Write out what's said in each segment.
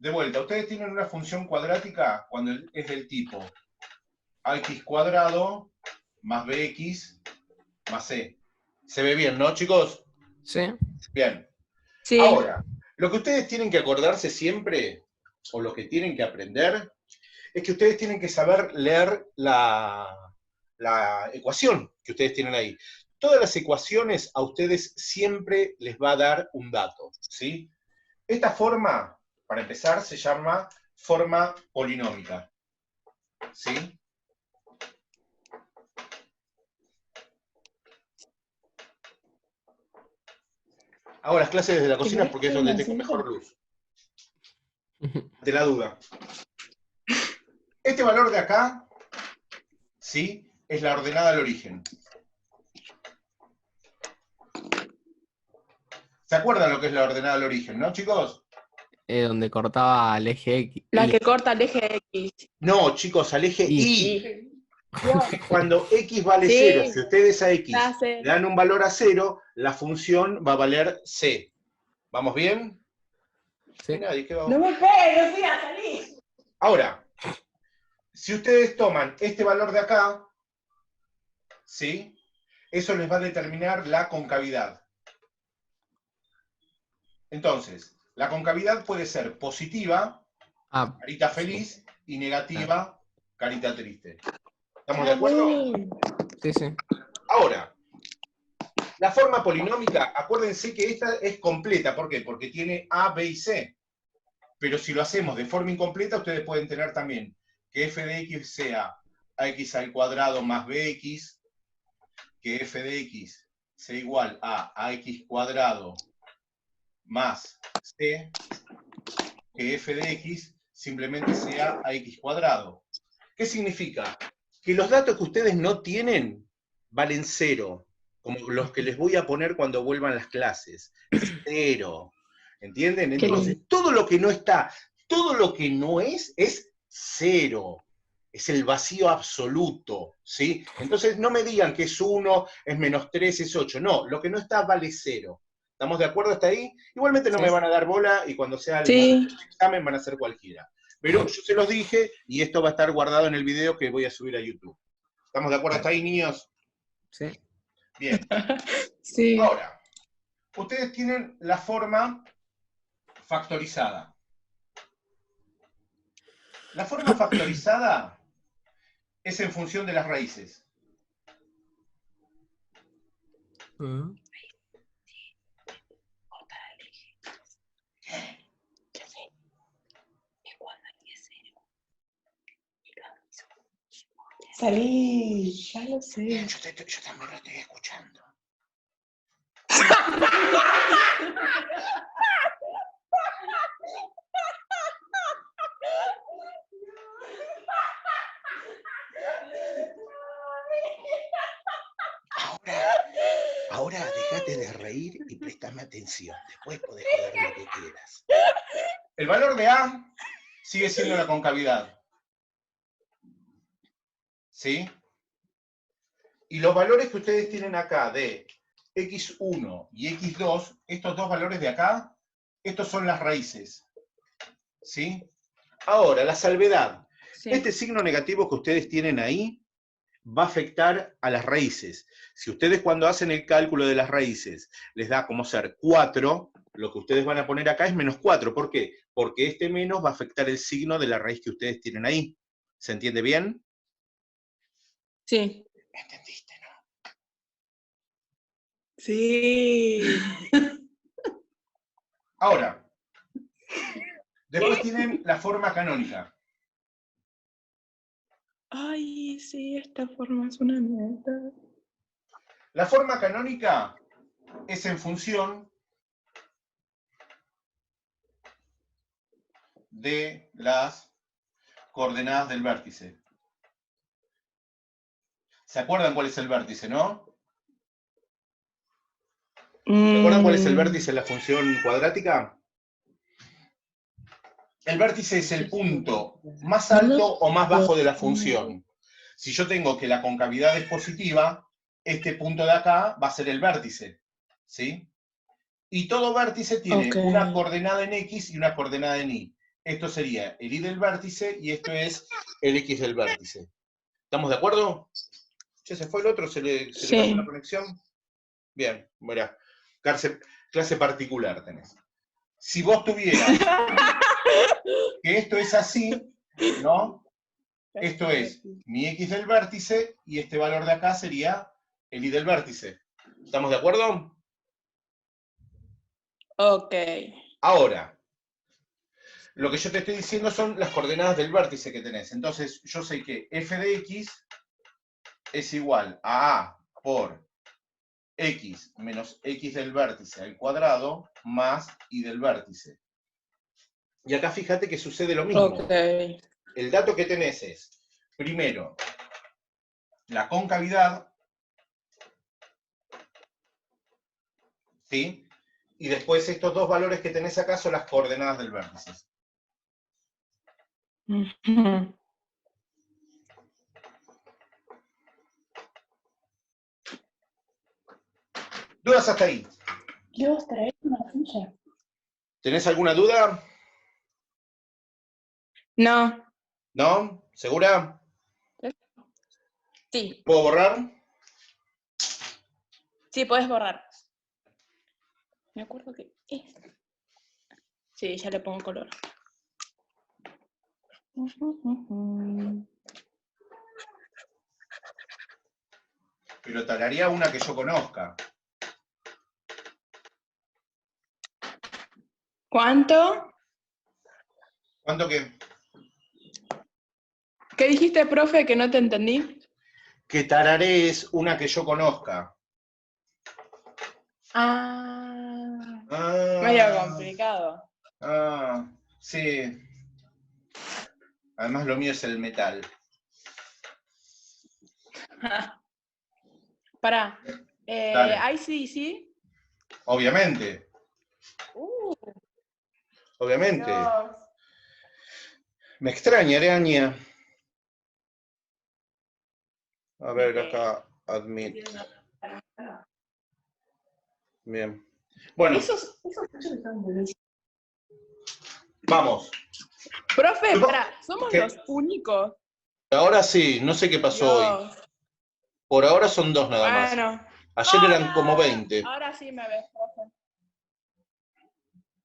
De vuelta, ustedes tienen una función cuadrática cuando es del tipo ax cuadrado más bx más c. ¿Se ve bien, no, chicos? Sí. Bien. Sí. Ahora, lo que ustedes tienen que acordarse siempre, o lo que tienen que aprender, es que ustedes tienen que saber leer la ecuación que ustedes tienen ahí. Todas las ecuaciones a ustedes siempre les va a dar un dato, ¿sí? Esta forma, para empezar, se llama forma polinómica, ¿sí? Hago las clases desde la cocina porque es donde tengo mejor luz. De la duda. Este valor de acá, ¿sí? Es la ordenada al origen. ¿Se acuerdan lo que es la ordenada al origen, no, chicos? Donde cortaba el eje X. La que corta el eje X. No, chicos, al eje Y. Dios. Cuando X vale Sí. 0, si ustedes a X Ya sé. le dan un valor a 0, la función va a valer C. ¿Vamos bien? Sí. Nadie, ¿qué va? No me pegues, sí, a salir. Ahora, si ustedes toman este valor de acá, ¿sí? Eso les va a determinar la concavidad. Entonces, la concavidad puede ser positiva, carita feliz, y negativa, carita triste. ¿Estamos de acuerdo? Sí, sí. Ahora, la forma polinómica, acuérdense que esta es completa. ¿Por qué? Porque tiene A, B y C. Pero si lo hacemos de forma incompleta, ustedes pueden tener también que f de x sea ax al cuadrado más bx, que f de x sea igual a ax cuadrado más c, que f de x simplemente sea ax cuadrado. ¿Qué significa? Que los datos que ustedes no tienen valen 0, como los que les voy a poner cuando vuelvan las clases. 0. ¿Entienden? Entonces, todo lo que no está, todo lo que no es 0. Es el vacío absoluto, ¿sí? Entonces, no me digan que es 1, es -3, es 8. No, lo que no está vale 0. ¿Estamos de acuerdo hasta ahí? Igualmente no me van a dar bola y cuando sea el momento del examen van a hacer cualquiera. Pero yo se los dije y esto va a estar guardado en el video que voy a subir a YouTube. ¿Estamos de acuerdo hasta ahí, niños? Sí. Bien. Sí. Ahora, ustedes tienen la forma factorizada. La forma factorizada es en función de las raíces. Salí, ya lo sé. Yo también lo estoy escuchando. Ahora déjate de reír y prestame atención. Después podés joder lo que quieras. El valor de A sigue siendo la concavidad. ¿Sí? Y los valores que ustedes tienen acá de x1 y x2, estos dos valores de acá, estos son las raíces. ¿Sí? Ahora, la salvedad. Sí. Este signo negativo que ustedes tienen ahí va a afectar a las raíces. Si ustedes cuando hacen el cálculo de las raíces les da como ser 4, lo que ustedes van a poner acá es -4. ¿Por qué? Porque este menos va a afectar el signo de la raíz que ustedes tienen ahí. ¿Se entiende bien? Sí. ¿Entendiste, no? Sí. Ahora, después tienen la forma canónica. Ay, sí, esta forma es una mierda. La forma canónica es en función de las coordenadas del vértice. ¿Se acuerdan cuál es el vértice, no? ¿Se acuerdan cuál es el vértice en la función cuadrática? El vértice es el punto más alto o más bajo de la función. Si yo tengo que la concavidad es positiva, este punto de acá va a ser el vértice, ¿sí? Y todo vértice tiene una coordenada en X y una coordenada en Y. esto sería el y del vértice, y esto es el x del vértice. ¿Estamos de acuerdo? ¿Ya se fue el otro? ¿Se le Sí. cayó la conexión? Bien, mirá, clase particular tenés. Si vos tuvieras que esto es así, ¿no? Esto es mi x del vértice, y este valor de acá sería el y del vértice. ¿Estamos de acuerdo? Ok. Ahora, lo que yo te estoy diciendo son las coordenadas del vértice que tenés. Entonces, yo sé que f de x es igual a por x menos x del vértice al cuadrado más y del vértice. Y acá fíjate que sucede lo mismo. Ok. El dato que tenés es, primero, la concavidad, ¿sí? Y después estos dos valores que tenés acá son las coordenadas del vértice. Ujú. ¿Dudas hasta ahí? Dios, trae una silla. ¿Tenés alguna duda? No. ¿No? ¿Segura? Sí. ¿Puedo borrar? Sí, puedes borrar. Me acuerdo que es. Sí, ya le pongo color. Pero tararía una que yo conozca. ¿Cuánto? ¿Cuánto que? ¿Qué dijiste, profe, que no te entendí? Que tararé es una que yo conozca. Ah, Ah, medio complicado. sí. Además lo mío es el metal. Pará. Dale. ICDC. Obviamente. Obviamente. Dios. Me extraña, Araña. A ver, Ok. acá, admit. Bien. Bueno, Esos están buenísimos. vamos. Profe, pará, somos ¿Qué? los únicos. Ahora sí, no sé qué pasó hoy. Dios. Por ahora son dos nada más. Bueno. Ayer eran Hola. como 20. Ahora sí me ves, profe.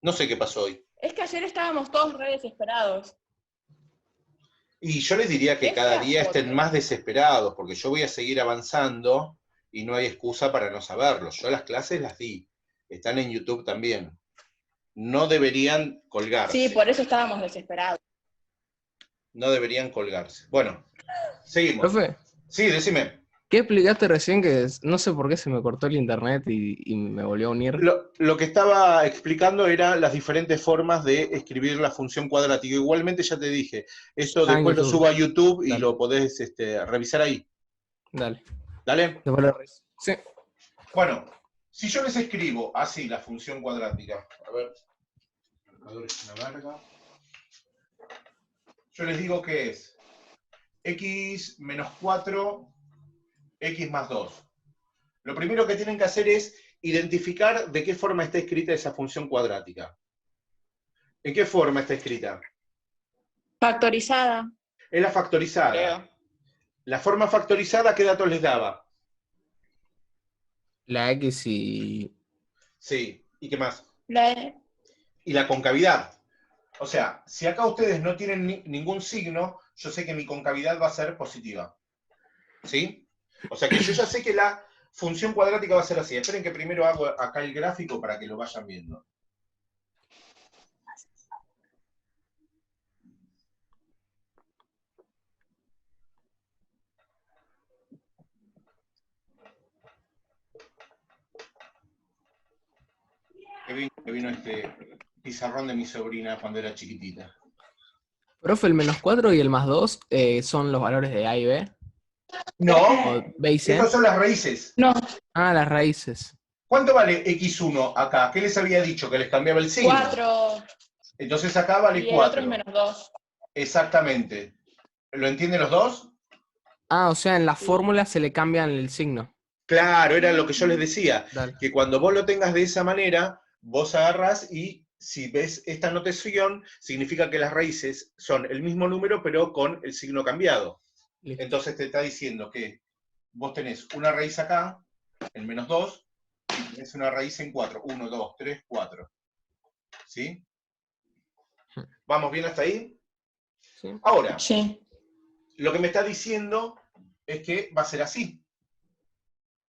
No sé qué pasó hoy. Es que ayer estábamos todos re desesperados. Y yo les diría que cada Esta día estén foto. más desesperados, porque yo voy a seguir avanzando y no hay excusa para no saberlo. Yo las clases las di. Están en YouTube también. No deberían colgarse. Sí, por eso estábamos desesperados. No deberían colgarse. Bueno, seguimos. Profe, Sí, decime. ¿qué explicaste recién que no sé por qué se me cortó el internet y me volvió a unir? Lo que estaba explicando era las diferentes formas de escribir la función cuadrática. Igualmente ya te dije, eso Ah, en después lo YouTube. subo a YouTube y Dale. lo podés revisar ahí. Dale. ¿Dale? Después lo reviso. Sí. Bueno, si yo les escribo así la función cuadrática, a ver, el marcador es una verga. Yo les digo que es x menos 4, x más 2. Lo primero que tienen que hacer es identificar de qué forma está escrita esa función cuadrática. ¿En qué forma está escrita? Factorizada. Es la factorizada. Creo. La forma factorizada, ¿qué datos les daba? La X y... Sí, ¿y qué más? La- Y la concavidad. O sea, si acá ustedes no tienen ningún signo, yo sé que mi concavidad va a ser positiva. ¿Sí? O sea que yo ya sé que la función cuadrática va a ser así. Esperen que primero hago acá el gráfico para que lo vayan viendo. Que vino este pizarrón de mi sobrina cuando era chiquitita. Profe, el -4 y el +2 son los valores de A y B. No, O B y C. estas son las raíces. No, Ah, las raíces. ¿Cuánto vale x1 acá? ¿Qué les había dicho? Que les cambiaba el signo. 4. Entonces acá vale Y el otro 4. es -2. Exactamente. ¿Lo entienden los dos? Ah, o sea, en la Sí. fórmula se le cambian el signo. Claro, era lo que yo les decía. Dale. Que cuando vos lo tengas de esa manera, vos agarrás y si ves esta notación, significa que las raíces son el mismo número, pero con el signo cambiado. Listo. Entonces te está diciendo que vos tenés una raíz acá, en -2, y tenés una raíz en 4. 1, 2, 3, 4. ¿Sí? ¿Vamos bien hasta ahí? Sí. Ahora, Sí. lo que me está diciendo es que va a ser así.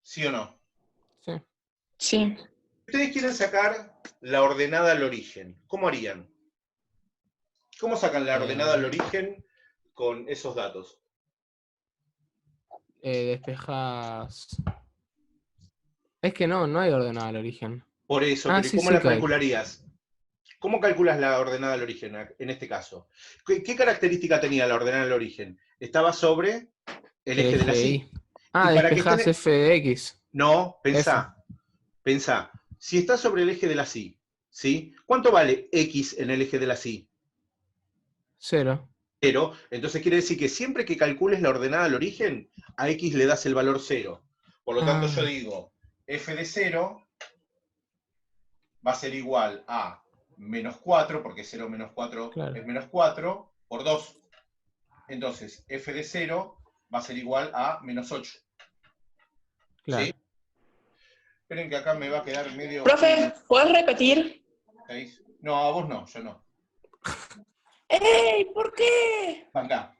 ¿Sí o no? Sí. Sí. Ustedes quieren sacar la ordenada al origen. ¿Cómo harían? ¿Cómo sacan la ordenada al origen con esos datos? Despejas. Es que no hay ordenada al origen. Por eso, Ah, pero ¿y sí, cómo sí la que hay. calcularías? ¿Cómo calculas la ordenada al origen en este caso? ¿Qué característica tenía la ordenada al origen? Estaba sobre el El eje de la eje Y. Y. Y Ah, para que despejás estén... f de x. No, F. pensá. Si está sobre el eje de la Y, ¿sí? ¿Cuánto vale x en el eje de la Y? 0. 0. Entonces quiere decir que siempre que calcules la ordenada al origen, a x le das el valor 0. Por lo tanto, yo Ah, digo, f de 0 va a ser igual a -4, porque 0 menos 4 claro. es -4, por 2. Entonces, f de 0 va a ser igual a -8. ¿Sí? Claro. Esperen que acá me va a quedar medio... Profe, ¿puedes repetir? 6. No, a vos no, yo no. ¡Ey! ¿Por qué? Acá.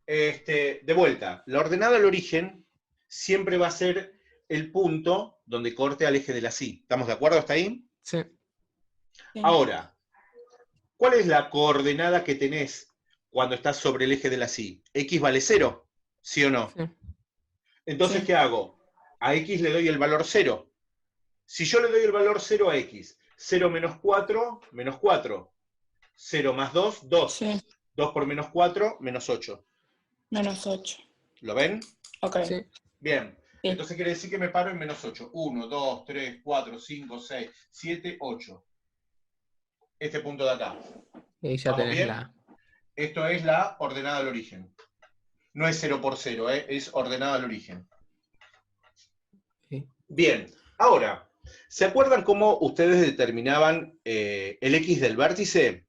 De vuelta, la ordenada al origen siempre va a ser el punto donde corte al eje de la Y. ¿Estamos de acuerdo hasta ahí? Sí. Sí. Ahora, ¿cuál es la coordenada que tenés cuando estás sobre el eje de la Y? ¿X vale 0? ¿Sí o no? Sí. Entonces, Sí. ¿qué hago? A X le doy el valor 0. Si yo le doy el valor 0 a X, 0 menos 4, menos 4. 0 más 2, 2. Sí. 2 por menos 4, menos 8. -8. ¿Lo ven? Ok. Sí. Bien. Sí. Entonces quiere decir que me paro en -8. 1, 2, 3, 4, 5, 6, 7, 8. Este punto de acá. Y ahí ya ¿Vamos tenés bien? Esto es la ordenada al origen. No es 0 por 0, es ordenada al origen. Sí. Bien. Ahora, ¿se acuerdan cómo ustedes determinaban el X del vértice?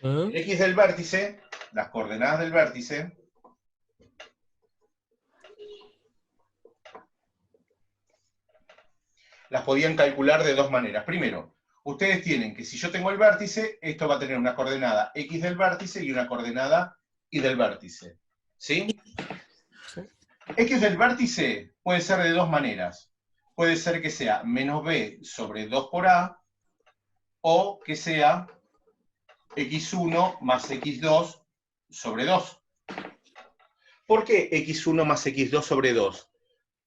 El X del vértice, las coordenadas del vértice, las podían calcular de dos maneras. Primero, ustedes tienen que si yo tengo el vértice, esto va a tener una coordenada X del vértice y una coordenada Y del vértice. ¿Sí? Sí. X del vértice puede ser de dos maneras. Puede ser que sea -b sobre 2 por a, o que sea x1 más x2 sobre 2. ¿Por qué x1 más x2 sobre 2?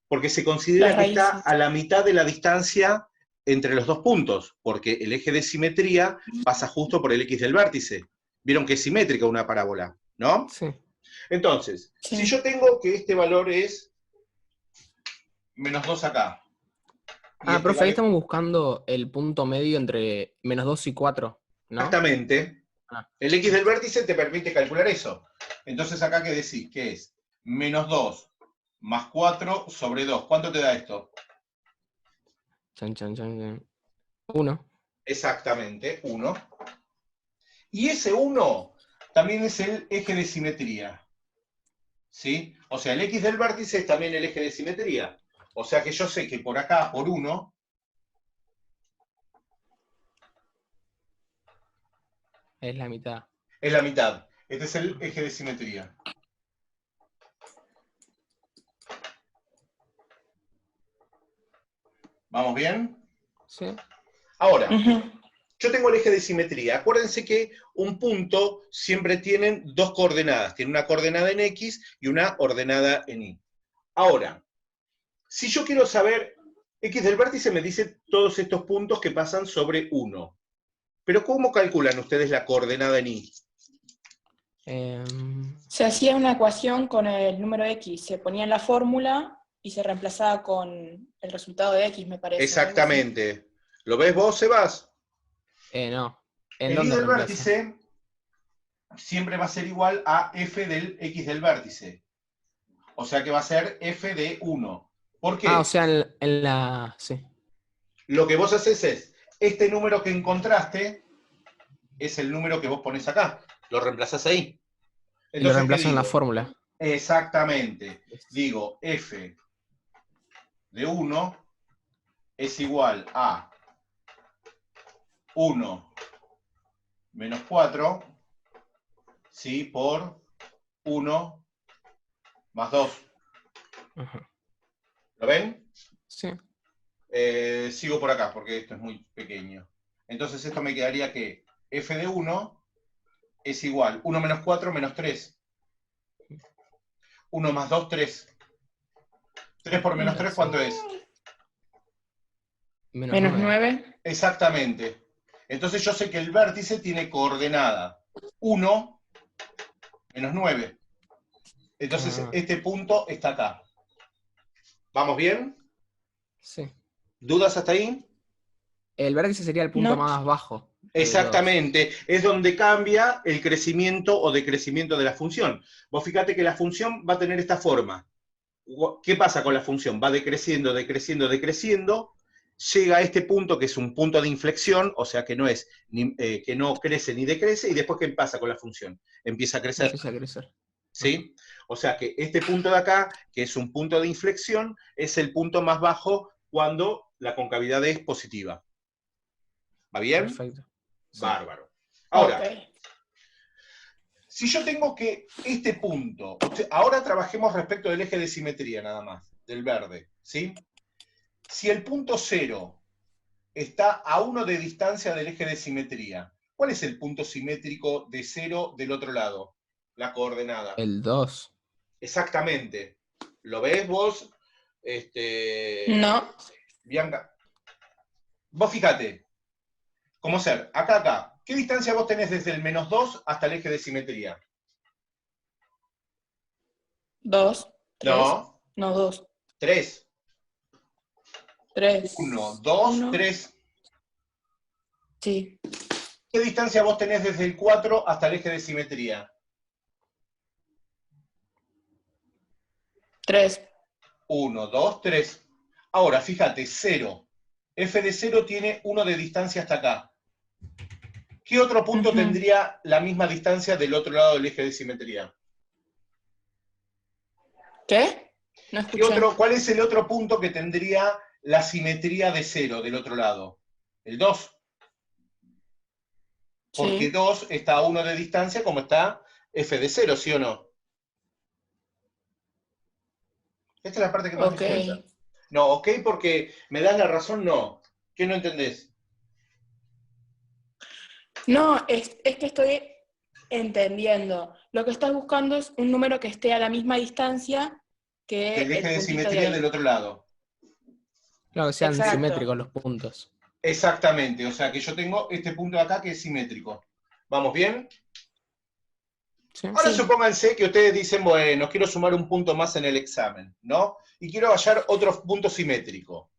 Porque se considera Las que está raíces. a la mitad de la distancia entre los dos puntos, porque el eje de simetría pasa justo por el X del vértice. Vieron que es simétrica una parábola, ¿no? Sí. Entonces, Sí. si yo tengo que este valor es -2 acá, y Ah, este profe, ahí vale estamos buscando el punto medio entre -2 y 4, ¿no? exactamente, Ah, el X del vértice te permite calcular eso. Entonces acá que decís que es -2 más 4 sobre 2. ¿Cuánto te da esto? chan, chan, chan, chan. 1. Exactamente, 1. Y ese 1 también es el eje de simetría. ¿Sí? O sea, el X del vértice es también el eje de simetría. O sea que yo sé que por acá, por 1, Es la mitad. es la mitad. Este es el eje de simetría. ¿Vamos bien? Sí. Ahora, Ujú. yo tengo el eje de simetría. Acuérdense que un punto siempre tiene dos coordenadas. Tiene una coordenada en X y una ordenada en Y. Ahora, si yo quiero saber, X del vértice me dice todos estos puntos que pasan sobre 1. Pero ¿cómo calculan ustedes la coordenada en Y? Se hacía una ecuación con el número X, se ponía en la fórmula y se reemplazaba con el resultado de X, me parece, o algo así. Exactamente. ¿Lo ves vos, Sebas? No. ¿En El Y dónde del reemplaza? vértice siempre va a ser igual a f del X del vértice. O sea que va a ser f de 1. ¿Por Ah, o qué? sea, en la. Sí. Lo que vos haces es, este número que encontraste es el número que vos ponés acá. Lo reemplazás ahí. Y lo Entonces, ¿qué reemplazo en la digo? fórmula. Exactamente. Digo, f de 1 es igual a 1 menos 4, ¿sí? Por 1 más 2. Ajá. ¿Lo ven? Sí. Sigo por acá, porque esto es muy pequeño. Entonces esto me quedaría que f de 1 es igual 1 menos 4 menos 3. 1 más 2, 3. 3 por menos 3, ¿cuánto es? Menos Menos 9. 9. Exactamente. Entonces yo sé que el vértice tiene coordenada 1 menos 9. Entonces Ah, este punto está acá. ¿Vamos bien? sí. ¿Dudas hasta ahí? El vértice sería el punto No. más bajo de todos. Exactamente, es donde cambia el crecimiento o decrecimiento de la función. Vos fíjate que la función va a tener esta forma. ¿Qué pasa con la función? Va decreciendo, decreciendo, decreciendo, llega a este punto que es un punto de inflexión, o sea que no es que no crece ni decrece, y después ¿qué pasa con la función? Empieza a crecer, Empieza a crecer. Ajá. ¿sí? O sea que este punto de acá, que es un punto de inflexión, es el punto más bajo cuando la concavidad es positiva. ¿Va bien? Perfecto. Sí. Bárbaro. Ok. Ahora, si yo tengo que este punto, ahora trabajemos respecto del eje de simetría nada más, del verde, ¿sí? Si el punto 0 está a 1 de distancia del eje de simetría, ¿cuál es el punto simétrico de 0 del otro lado? La coordenada. El 2. Exactamente. ¿Lo ves vos? No. Bianca. Vos fíjate, como ser, acá. ¿Qué distancia vos tenés desde el menos 2 hasta el eje de simetría? 2. 3. No, No, 2. 3. 1, 3. 2, 1. 3. Sí. ¿Qué distancia vos tenés desde el 4 hasta el eje de simetría? 3. 1, 2, 3. Ahora, fíjate, 0. F de 0 tiene 1 de distancia hasta acá. ¿Qué otro punto tendría la misma distancia del otro lado del eje de simetría? ¿Qué? No escuché. ¿Cuál es el otro punto que tendría la simetría de 0 del otro lado? El 2. Porque Sí. 2 está a 1 de distancia como está F de 0, ¿sí o no? Esta es la parte que más me Ok. cuesta. No, ok, porque me das la razón, no. ¿Qué no entendés? No, es que estoy entendiendo. Lo que estás buscando es un número que esté a la misma distancia que El eje el de puntito de simetría del ahí. otro lado. Claro, que sean Exacto. simétricos los puntos. Exactamente, o sea que yo tengo este punto de acá que es simétrico. ¿Vamos bien? Sí. Ahora Sí. supónganse que ustedes dicen, bueno, quiero sumar un punto más en el examen, ¿no? Y quiero hallar otro punto simétrico.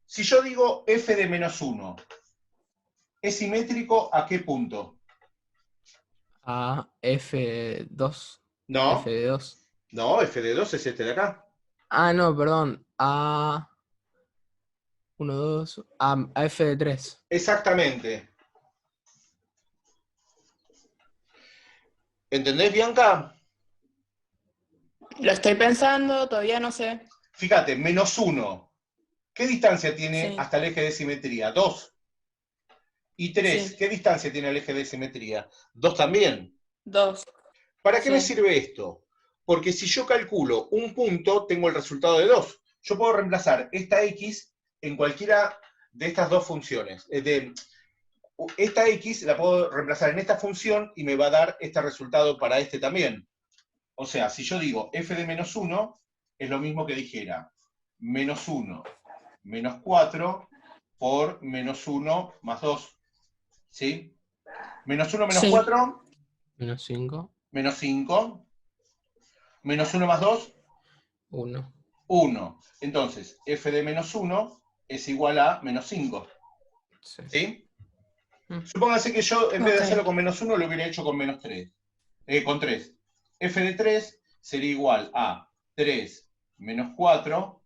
Si yo digo f de menos 1, ¿es simétrico a qué punto? A F2. F No, de 2. no, f de 2 es este de acá. Ah, no, perdón. A 1, 2. A F de 3. Exactamente. ¿Entendés, Bianca? Lo estoy pensando, todavía no sé. Fíjate, menos 1. ¿Qué distancia tiene Sí, hasta el eje de simetría? 2. Y 3, sí. ¿qué distancia tiene el eje de simetría? 2 también. 2. ¿Para qué me Sí. sirve esto? Porque si yo calculo un punto, tengo el resultado de 2. Yo puedo reemplazar esta x en cualquiera de estas dos funciones. Esta x la puedo reemplazar en esta función y me va a dar este resultado para este también. O sea, si yo digo f de menos 1, es lo mismo que dijera menos 1 menos 4 por menos 1 más 2. ¿Sí? Menos 1 menos Sí. 4, Menos 5. menos 5. Menos 1 más 2, 1. 1. Entonces, f de menos 1 es igual a menos 5. Sí. ¿Sí? Supóngase que yo, en vez de Ok. hacerlo con menos 1, lo hubiera hecho con menos 3. Con 3. F de 3 sería igual a 3 menos 4,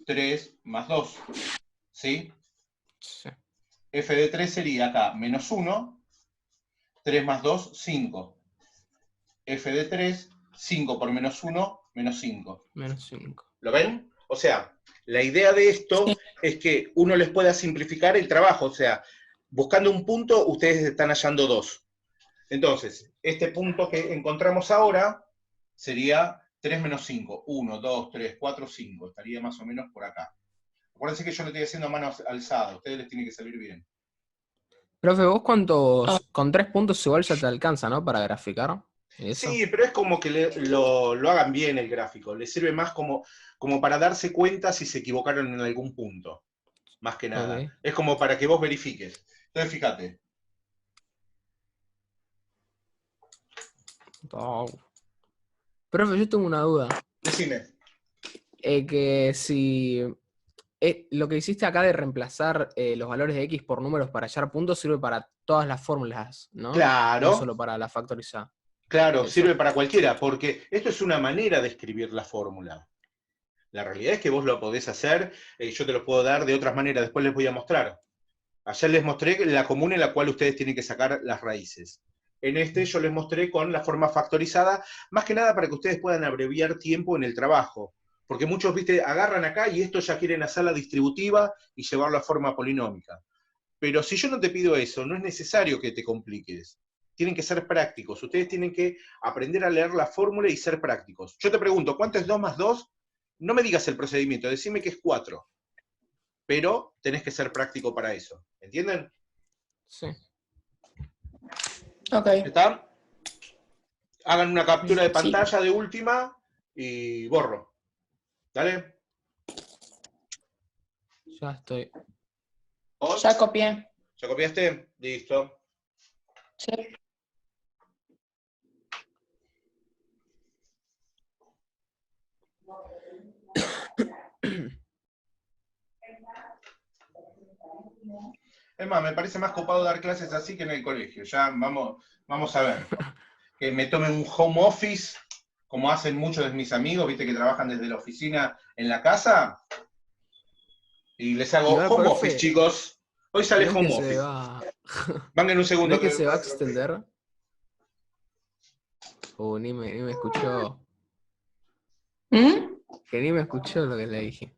3 más 2. ¿Sí? Sí. f de 3 sería acá menos 1, 3 más 2, 5. F de 3, 5 por menos 1, menos 5. Menos 5. ¿Lo ven? O sea, la idea de esto Sí. es que uno les pueda simplificar el trabajo. O sea, buscando un punto, ustedes están hallando 2. Entonces, este punto que encontramos ahora sería 3 menos 5. 1, 2, 3, 4, 5. Estaría más o menos por acá. Acuérdense que yo lo estoy haciendo a mano alzada. A ustedes les tiene que salir bien. Profe, ¿vos cuántos? Ah. Con 3 puntos igual ya te alcanza, ¿no? Para graficar. ¿Eso? Sí, pero es como que lo hagan bien el gráfico. Les sirve más como para darse cuenta si se equivocaron en algún punto. Más que nada. Ok. Es como para que vos verifiques. Entonces, fíjate. Oh. Profe, yo tengo una duda. Decime. Que si lo que hiciste acá de reemplazar los valores de X por números para hallar puntos sirve para todas las fórmulas, ¿no? No Claro, solo para la factorizada. claro, Eso. sirve para cualquiera, porque esto es una manera de escribir la fórmula. La realidad es que vos lo podés hacer, yo te lo puedo dar de otras maneras, después les voy a mostrar. Ayer les mostré la común en la cual ustedes tienen que sacar las raíces. En este yo les mostré con la forma factorizada, más que nada para que ustedes puedan abreviar tiempo en el trabajo. Porque muchos, viste, agarran acá y esto ya quieren hacer la distributiva y llevarlo a forma polinómica. Pero si yo no te pido eso, no es necesario que te compliques. Tienen que ser prácticos. Ustedes tienen que aprender a leer la fórmula y ser prácticos. Yo te pregunto, ¿cuánto es 2 más 2? No me digas el procedimiento, decime que es 4. Pero tenés que ser práctico para eso. ¿Entienden? Sí. Ok. ¿Está? Hagan una captura de Sí. pantalla de última y borro. ¿Dale? Ya estoy. ¿Vos? Ya copié. ¿Ya copiaste? Listo. Sí. Es más, me parece más copado dar clases así que en el colegio. Ya vamos a ver. Que me tome un home office, como hacen muchos de mis amigos, viste, que trabajan desde la oficina en la casa. Y les hago Igual, home office, profe, chicos. Hoy sale ¿no es que home se office. va? Van en un ¿No segundo. es que se va a extender? Ni me escuchó. ¿Mm? Que ni me escuchó lo que le dije.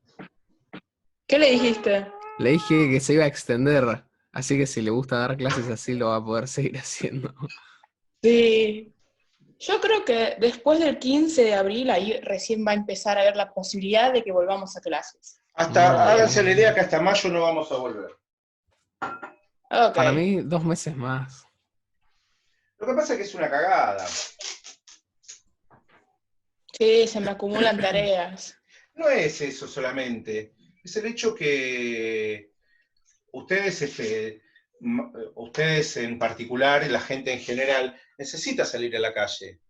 ¿Qué le dijiste? Le dije que se iba a extender. Así que si le gusta dar clases así, lo va a poder seguir haciendo. Sí. Yo creo que después del 15 de abril ahí recién va a empezar a haber la posibilidad de que volvamos a clases. Hasta, No. háganse la idea que hasta mayo no vamos a volver. Ok. Para mí, 2 meses más. Lo que pasa es que es una cagada. Sí, se me acumulan tareas. No es eso solamente. Es el hecho que ustedes, ustedes en particular, la gente en general, necesita salir a la calle.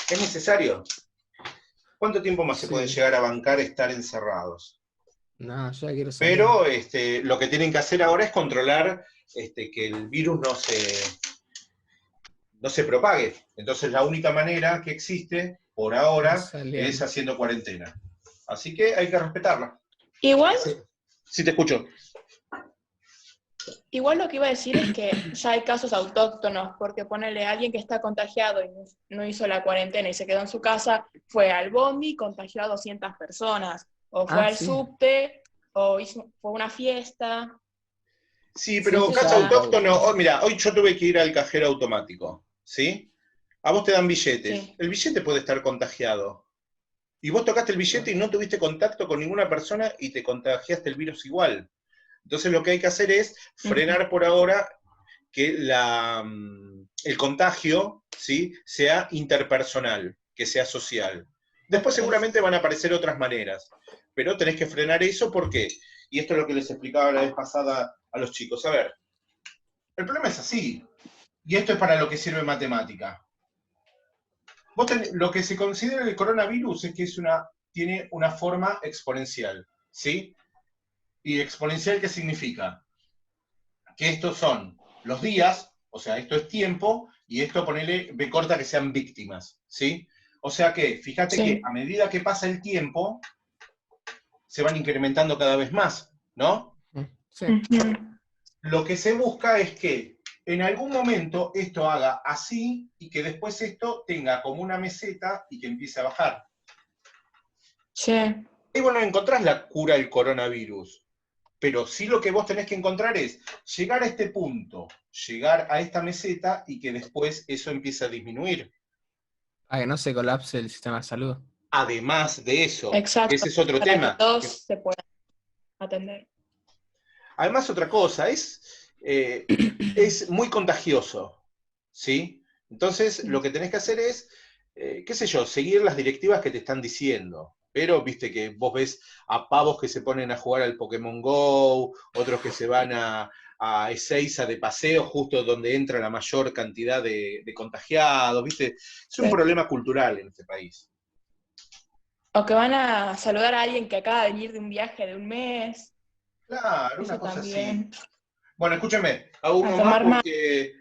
Es necesario. ¿Cuánto tiempo más se pueden Sí. llegar a bancar estar encerrados? No, yo ya quiero salir. Pero lo que tienen que hacer ahora es controlar que el virus no se propague. Entonces la única manera que existe por ahora Saliendo. es haciendo cuarentena. Así que hay que respetarla. Igual, Sí, te escucho. igual lo que iba a decir es que ya hay casos autóctonos, porque ponele a alguien que está contagiado y no hizo la cuarentena y se quedó en su casa, fue al bondi y contagió a 200 personas, o fue al Sí. subte, o fue a una fiesta. Sí, Sí, pero Entonces caso ya, autóctono, mira, hoy yo tuve que ir al cajero automático, ¿sí? A vos te dan billetes. sí. El billete puede estar contagiado. Y vos tocaste el billete y no tuviste contacto con ninguna persona y te contagiaste el virus igual. Entonces lo que hay que hacer es frenar por ahora que el contagio, ¿sí?, sea interpersonal, que sea social. Después seguramente van a aparecer otras maneras, pero tenés que frenar eso porque, y esto es lo que les explicaba la vez pasada a los chicos, a ver, el problema es así, y esto es para lo que sirve matemática. Lo que se considera el coronavirus es que tiene una forma exponencial, ¿sí? ¿Y exponencial qué significa? Que estos son los días, o sea, esto es tiempo, y esto ponele B corta que sean víctimas, ¿sí? O sea que, fíjate Sí. que a medida que pasa el tiempo, se van incrementando cada vez más, ¿no? Sí. Ujú. Lo que se busca es que en algún momento esto haga así y que después esto tenga como una meseta y que empiece a bajar. Sí. Y vos no encontrás la cura del coronavirus, pero sí lo que vos tenés que encontrar es llegar a este punto, llegar a esta meseta y que después eso empiece a disminuir. Para que no se colapse el sistema de salud. Además de eso, que Exacto. ese es otro Para tema. que todos se puedan atender. Además, otra cosa, es muy contagioso, ¿sí? Entonces, lo que tenés que hacer es, qué sé yo, seguir las directivas que te están diciendo. Pero, viste que vos ves a pavos que se ponen a jugar al Pokémon GO, otros que se van a Ezeiza de paseo, justo donde entra la mayor cantidad de contagiados, viste. Es un Sí. problema cultural en este país. O que van a saludar a alguien que acaba de venir de un viaje de un mes. Claro, una Eso cosa también. así. Bueno, escúchame, hago A uno más tomar más. porque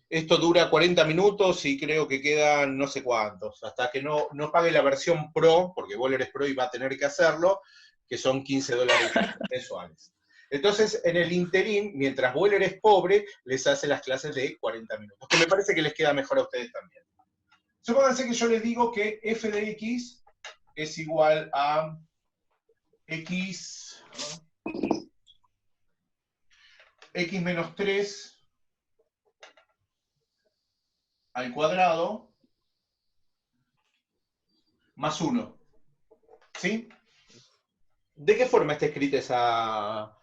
esto dura 40 minutos y creo que quedan no sé cuántos. Hasta que no pague la versión Pro, porque Boller es Pro y va a tener que hacerlo, que son $15 mensuales. Entonces, en el interín, mientras Boller es pobre, les hace las clases de 40 minutos, que me parece que les queda mejor a ustedes también. Supónganse que yo les digo que f de x es igual a x menos 3 al cuadrado más 1. ¿Sí? ¿De qué forma está escrita esa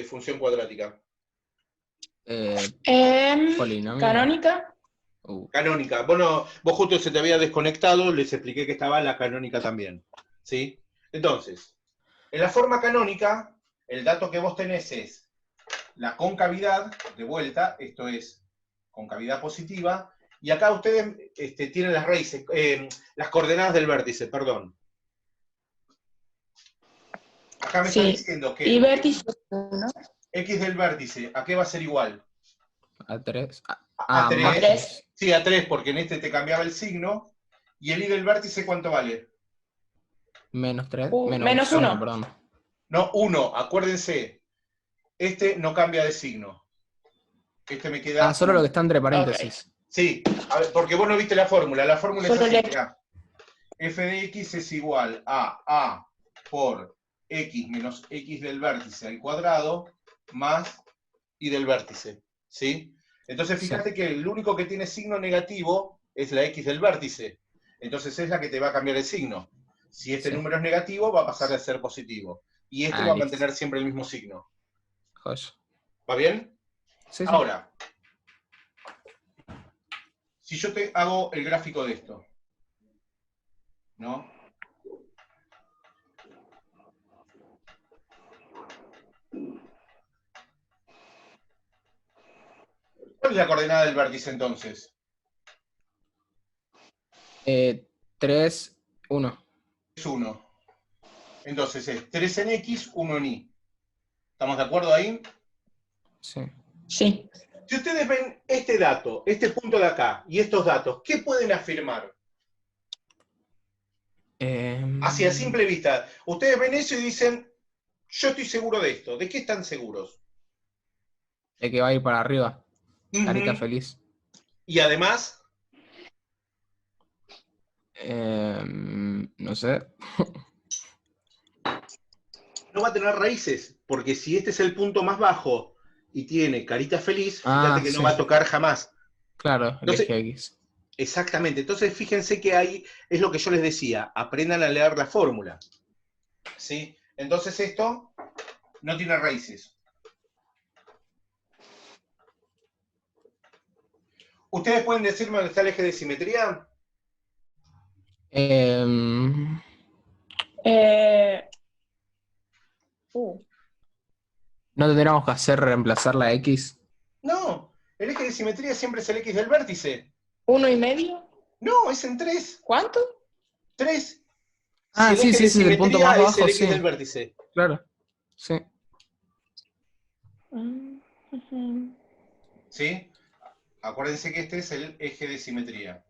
función cuadrática? Polinomio. Canónica. Canónica. Bueno, vos justo se te había desconectado, les expliqué que estaba la canónica también. ¿Sí? Entonces, en la forma canónica, el dato que vos tenés es la concavidad, de vuelta, esto es concavidad positiva, y acá ustedes tienen las raíces, las coordenadas del vértice, perdón. Acá me están Sí. diciendo que Y vértice 1. x del vértice, ¿a qué va a ser igual? A 3. A Más 3. 3. Sí, a 3, porque en este te cambiaba el signo. ¿Y el y del vértice cuánto vale? Menos 3. Menos Menos 1, 1. perdón. No, 1, acuérdense. Este no cambia de signo. Este me queda Solo lo que 1. está entre paréntesis. Sí, a ver, porque vos no viste la fórmula. La fórmula es Solo así, el mirá. F de x es igual a por x menos x del vértice al cuadrado más y del vértice. ¿Sí? Entonces Sí. fíjate que el único que tiene signo negativo es la x del vértice. Entonces es la que te va a cambiar el signo. Si este Sí. número es negativo, va a pasar a ser positivo. Y este va a Listo. mantener siempre el mismo signo. Joya. ¿Va bien? Sí, sí. Ahora, si yo te hago el gráfico de esto, ¿no? ¿Cuál es la coordenada del vértice entonces? 3, 1. Es 1. Entonces es 3 en x, 1 en y. ¿Estamos de acuerdo ahí? Sí. Sí. Si ustedes ven este dato, este punto de acá, y estos datos, ¿qué pueden afirmar? Hacia simple vista. Ustedes ven eso y dicen, yo estoy seguro de esto. ¿De qué están seguros? De que va a ir para arriba. Carita Ujú. feliz. Y además, No sé. no va a tener raíces, porque si este es el punto más bajo y tiene carita feliz, fíjate que no Sí. va a tocar jamás. Claro, el Entonces, eje X. exactamente. Entonces, fíjense que ahí es lo que yo les decía, aprendan a leer la fórmula. ¿Sí? Entonces esto no tiene raíces. ¿Ustedes pueden decirme dónde está el eje de simetría? Em, ¿No tendríamos que hacer reemplazar la X? No, el eje de simetría siempre es el X del vértice. 1,5. No, es en 3. ¿Cuánto? 3. Si el Sí, eje sí, de ese es el punto más simetría es el bajo, X sí. del vértice. Claro. Sí. ¿Sí? Acuérdense que este es el eje de simetría.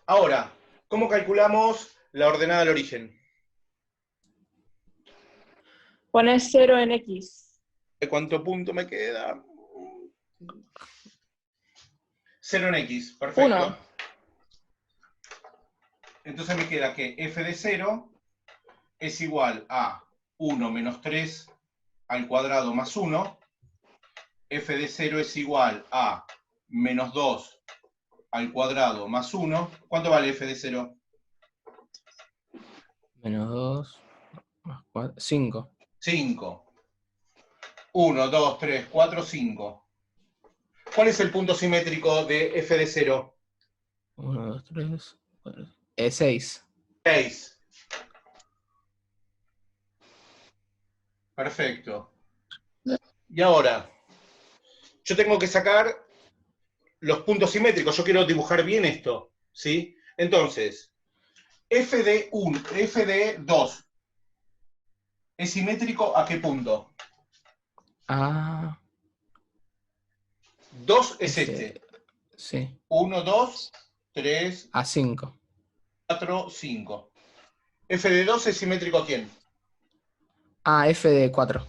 Ahora, ¿cómo calculamos la ordenada del origen? Pones 0 en X. ¿Cuánto punto me queda? 0 en X, perfecto. 1. Entonces me queda que f de 0 es igual a 1 menos 3 al cuadrado más 1. F de 0 es igual a menos 2 al cuadrado más 1. ¿Cuánto vale f de 0? Menos 2, más 4, 5. 5. 1, 2, 3, 4, 5. ¿Cuál es el punto simétrico de f de 0? 1, 2, 3, 4. 6. 6. Perfecto. Y ahora, yo tengo que sacar los puntos simétricos. Yo quiero dibujar bien esto, ¿sí? Entonces, f de 2 es simétrico ¿a qué punto? Ah, 2 es F, este. sí. 1, 2, 3, A 5. 4, 5. F de 2 es simétrico ¿a quién? Ah, F de 4.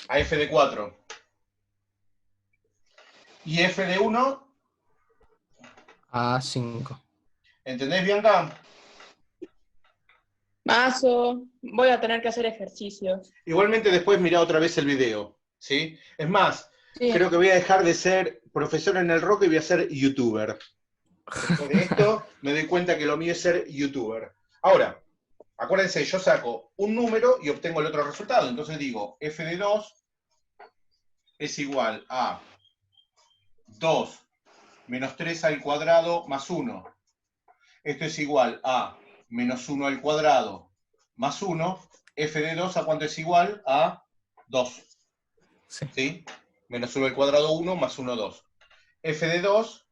A f de 4. Y f de 1, A 5. ¿entendés, Bianca? Mazo. Voy a tener que hacer ejercicios. Igualmente después mirá otra vez el video, ¿sí? Es más, Sí. creo que voy a dejar de ser profesor en el rock y voy a ser youtuber. Después de esto me doy cuenta que lo mío es ser youtuber. Ahora, acuérdense, yo saco un número y obtengo el otro resultado. Entonces digo, f de 2 es igual a 2 menos 3 al cuadrado más 1. Esto es igual a menos 1 al cuadrado más 1. F de 2 ¿a cuánto es igual? A 2. Sí. ¿Sí? Menos 1 al cuadrado 1 más 1, 2. F de 2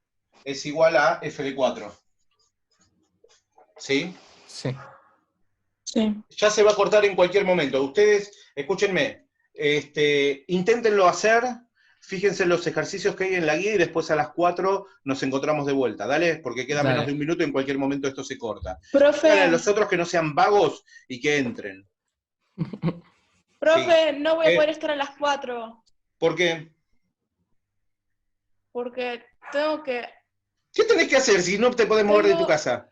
es igual a f de 4. ¿Sí? Sí. Sí. Ya se va a cortar en cualquier momento. Ustedes, escúchenme, inténtenlo hacer, fíjense en los ejercicios que hay en la guía y después a las 4 nos encontramos de vuelta, ¿dale? Porque queda menos de un minuto y en cualquier momento esto se corta. Profe, Díganle a los otros que no sean vagos y que entren. profe, Sí. no voy a poder estar a las 4 ¿Por qué? porque tengo que... ¿Qué tenés que hacer si no te podés mover de tu casa?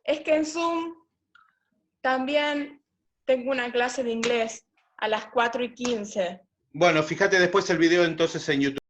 Es que en Zoom también tengo una clase de inglés a las 4:15. Bueno, fíjate después el video entonces en YouTube.